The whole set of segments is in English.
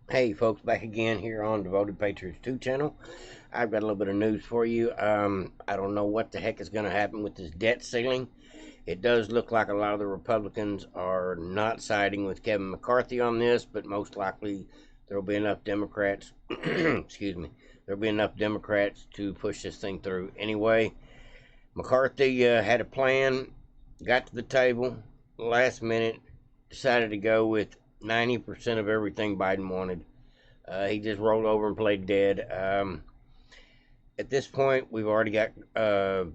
Hey folks, back again here on Devoted Patriots 2 channel. I've got a little bit of news for you. I don't know what the heck is going to happen with this debt ceiling. It does look like a lot of the Republicans are not siding with Kevin McCarthy on this, but most likely there will be enough Democrats, excuse me, there will be enough Democrats to push this thing through anyway. McCarthy had a plan, got to the table, last minute, decided to go with 90% of everything Biden wanted. He just rolled over and played dead. At this point, we've already got a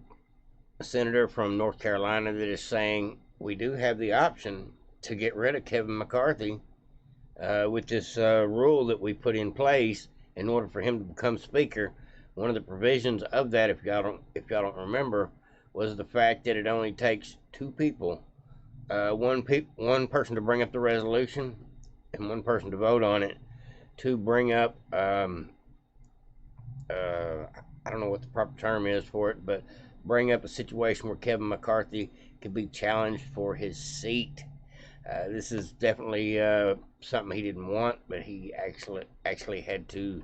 senator from North Carolina that is saying we do have the option to get rid of Kevin McCarthy with this rule that we put in place in order for him to become speaker. One of the provisions of that, if y'all don't remember, was the fact that it only takes two people, one person to bring up the resolution and one person to vote on it, to bring up I don't know what the proper term is for it, but bring up a situation where Kevin McCarthy could be challenged for his seat. This is definitely something he didn't want, but he actually had to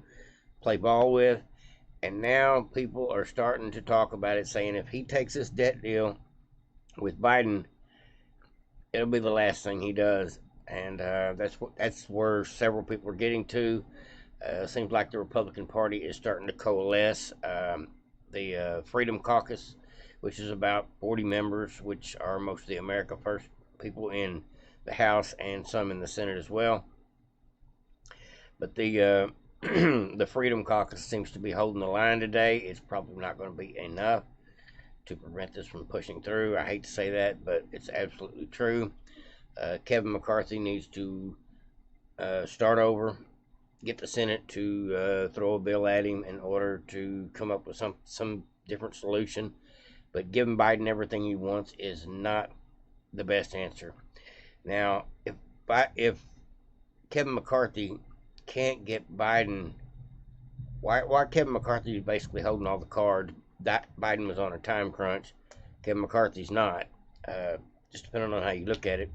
play ball with. And now people are starting to talk about it, saying if he takes this debt deal with Biden, it'll be the last thing he does. And that's where several people are getting to. Seems like the Republican Party is starting to coalesce. The Freedom Caucus, which is about 40 members, which are most of the America First people in the House and some in the Senate as well. But the the Freedom Caucus seems to be holding the line today. It's probably not going to be enough to prevent this from pushing through. I hate to say that, but it's absolutely true. Kevin McCarthy needs to start over, get the Senate to throw a bill at him in order to come up with some different solution. But giving Biden everything he wants is not the best answer. Now, if Kevin McCarthy can't get Biden, why Kevin McCarthy is basically holding all the cards. That Biden was on a time crunch. Kevin McCarthy's not. Just depending on how you look at it.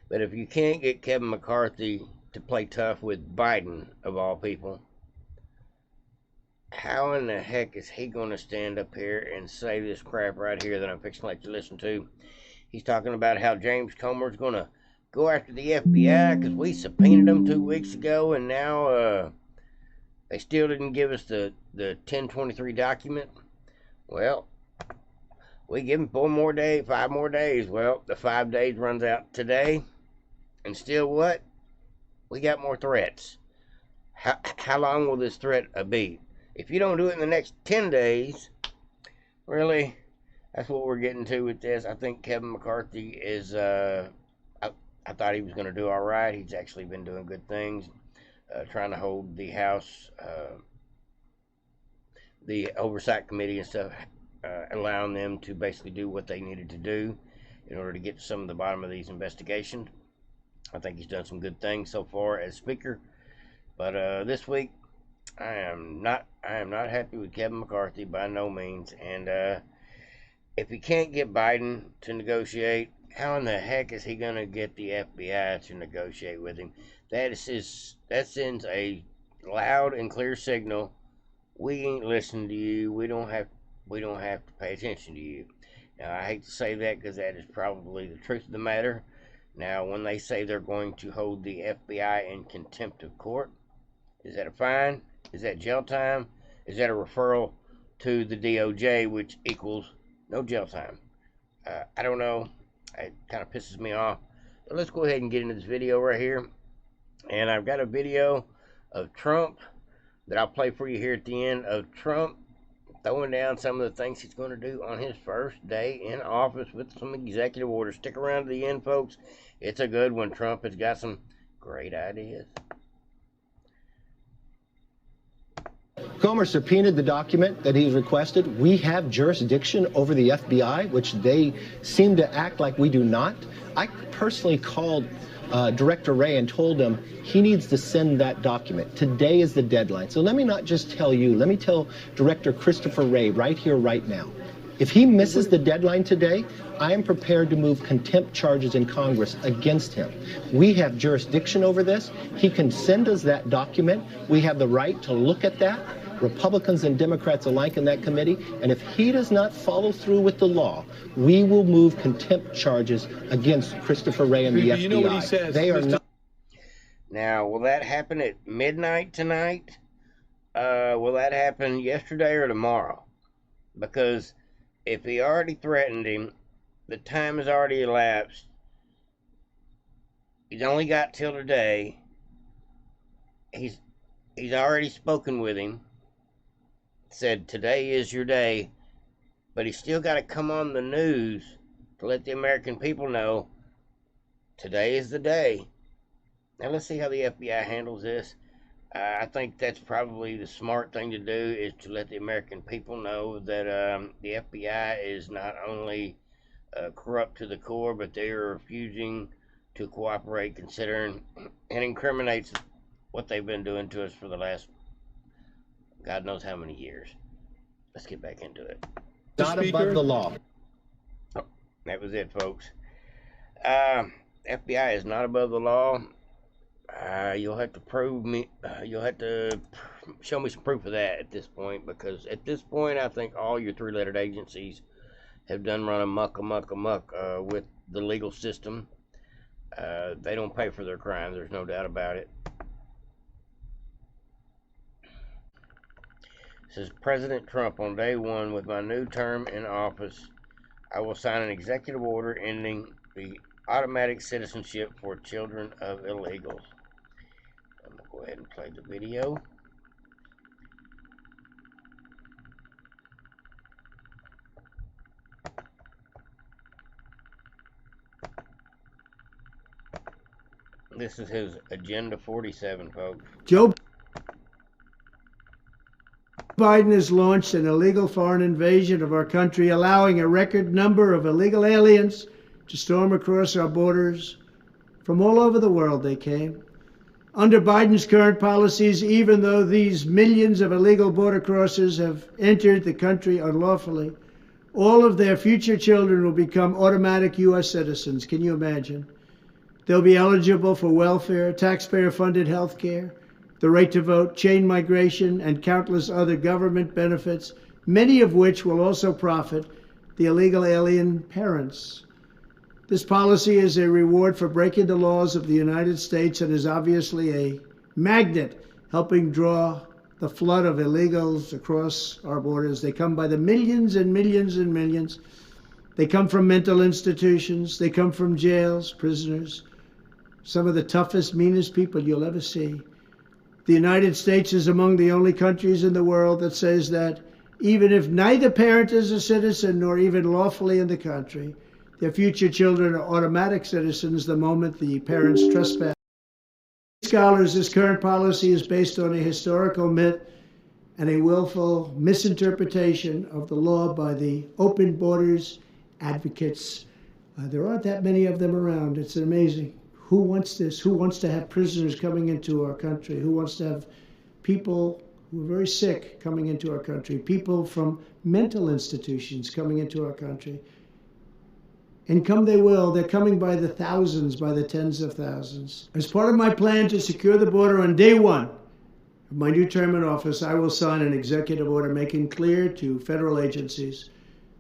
But if you can't get Kevin McCarthy to play tough with Biden, of all people, how in the heck is he going to stand up here and say this crap right here that I'm fixing to let you listen to? He's talking about how James Comer's going to go after the FBI because we subpoenaed them 2 weeks ago, and now they still didn't give us the 1023 document. Well, we give him 5 more days. Well, the 5 days runs out today, and still what? We got more threats. How long will this threat be? If you don't do it in the next 10 days, really, that's what we're getting to with this. I think Kevin McCarthy is, I thought he was going to do all right. He's actually been doing good things, trying to hold the House, the Oversight Committee and stuff, allowing them to basically do what they needed to do in order to get to some of the bottom of these investigations. I think he's done some good things so far as Speaker. But this week, I am not happy with Kevin McCarthy by no means. And if he can't get Biden to negotiate, how in the heck is he going to get the FBI to negotiate with him? That sends a loud and clear signal. We ain't listening to you. We don't have to pay attention to you. Now, I hate to say that because that is probably the truth of the matter. Now, when they say they're going to hold the FBI in contempt of court, is that a fine? Is that jail time? Is that a referral to the DOJ, which equals no jail time? I don't know. It kind of pisses me off. But let's go ahead and get into this video right here. And I've got a video of Trump that I'll play for you here at the end, of Trump throwing down some of the things he's going to do on his first day in office with some executive orders. Stick around to the end, folks. It's a good one. Trump has got some great ideas. Comer subpoenaed the document that he's requested. We have jurisdiction over the FBI, which they seem to act like we do not. I personally called Director Wray and told him he needs to send that document. Today is the deadline. So let me not just tell you, let me tell Director Christopher Wray right here, right now. If he misses the deadline today, I am prepared to move contempt charges in Congress against him. We have jurisdiction over this. He can send us that document. We have the right to look at that, Republicans and Democrats alike in that committee. And if he does not follow through with the law, we will move contempt charges against Christopher Wray and the FBI. You know what he says? They are not. Now, will that happen at midnight tonight? Will that happen yesterday or tomorrow? Because if he already threatened him, the time has already elapsed. He's only got till today. He's already spoken with him. Said today is your day, but he's still got to come on the news to let the American people know today is the day. Now let's see how the FBI handles this. I think that's probably the smart thing to do, is to let the American people know that the FBI is not only corrupt to the core, but they are refusing to cooperate, considering and incriminates what they've been doing to us for the last God knows how many years. Let's get back into it. Not above the law. Oh, that was it, folks. FBI is not above the law. You'll have to prove me. You'll have to show me some proof of that at this point, because at this point, I think all your three-lettered agencies have done run amok with the legal system. They don't pay for their crimes. There's no doubt about it. Says President Trump, on day one with my new term in office, I will sign an executive order ending the automatic citizenship for children of illegals. I'm going to go ahead and play the video. This is his Agenda 47, folks. Joe Biden has launched an illegal foreign invasion of our country, allowing a record number of illegal aliens to storm across our borders. From all over the world they came. Under Biden's current policies, even though these millions of illegal border crossers have entered the country unlawfully, all of their future children will become automatic U.S. citizens. Can you imagine? They'll be eligible for welfare, taxpayer-funded health care, the right to vote, chain migration, and countless other government benefits, many of which will also profit the illegal alien parents. This policy is a reward for breaking the laws of the United States and is obviously a magnet helping draw the flood of illegals across our borders. They come by the millions and millions and millions. They come from mental institutions. They come from jails, prisoners, some of the toughest, meanest people you'll ever see. The United States is among the only countries in the world that says that even if neither parent is a citizen nor even lawfully in the country, their future children are automatic citizens the moment the parents trespass. Scholars, this current policy is based on a historical myth and a willful misinterpretation of the law by the open borders advocates. There aren't that many of them around. It's amazing. Who wants this? Who wants to have prisoners coming into our country? Who wants to have people who are very sick coming into our country? People from mental institutions coming into our country? And come they will. They're coming by the thousands, by the tens of thousands. As part of my plan to secure the border on day one of my new term in office, I will sign an executive order making clear to federal agencies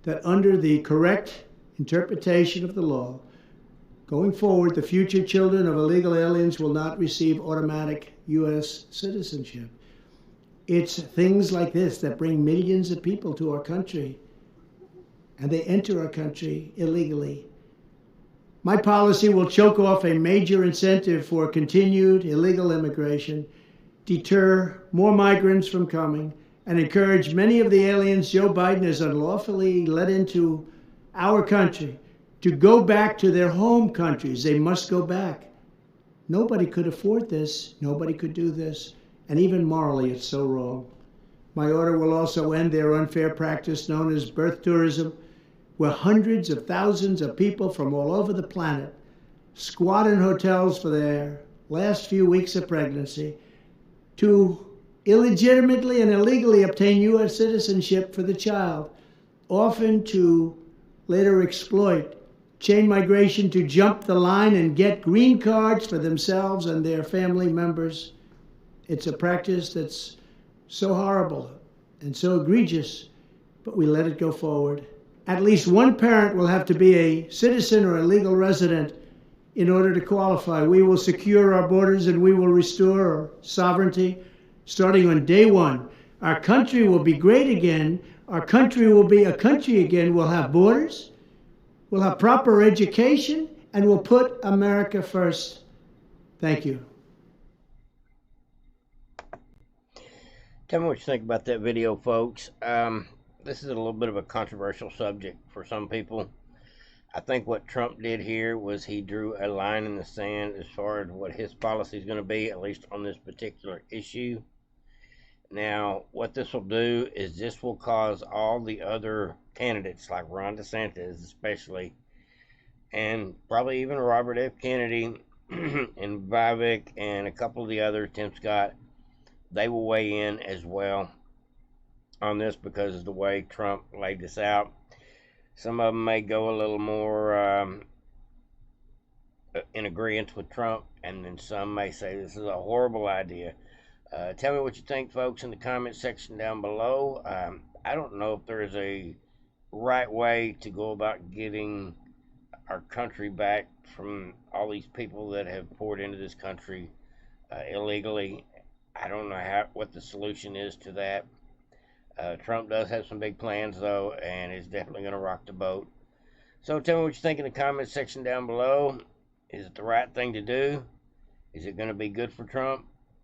that under the correct interpretation of the law, going forward, the future children of illegal aliens will not receive automatic U.S. citizenship. It's things like this that bring millions of people to our country, and they enter our country illegally. My policy will choke off a major incentive for continued illegal immigration, deter more migrants from coming, and encourage many of the aliens Joe Biden has unlawfully let into our country to go back to their home countries. They must go back. Nobody could afford this. Nobody could do this. And even morally, it's so wrong. My order will also end their unfair practice known as birth tourism, where hundreds of thousands of people from all over the planet squat in hotels for their last few weeks of pregnancy to illegitimately and illegally obtain U.S. citizenship for the child. often to later exploit chain migration to jump the line and get green cards for themselves and their family members. It's a practice that's so horrible and so egregious, but we let it go forward. At least one parent will have to be a citizen or a legal resident in order to qualify. We will secure our borders and we will restore our sovereignty starting on day one. Our country will be great again. Our country will be a country again. We'll have borders, we'll have proper education, and we'll put America first. Thank you. Tell me what you think about that video, folks. This is a little bit of a controversial subject for some people. I think what Trump did here was he drew a line in the sand as far as what his policy is going to be, at least on this particular issue. Now, what this will do is this will cause all the other candidates, like Ron DeSantis especially, and probably even Robert F. Kennedy and Vivek and a couple of the others, Tim Scott, they will weigh in as well on this because of the way Trump laid this out. Some of them may go a little more in agreement with Trump, and then some may say this is a horrible idea. Tell me what you think, folks, in the comment section down below. I don't know if there is a right way to go about getting our country back from all these people that have poured into this country illegally. I don't know what the solution is to that. Trump does have some big plans, though, and is definitely going to rock the boat. So tell me what you think in the comment section down below. Is it the right thing to do? Is it going to be good for Trump?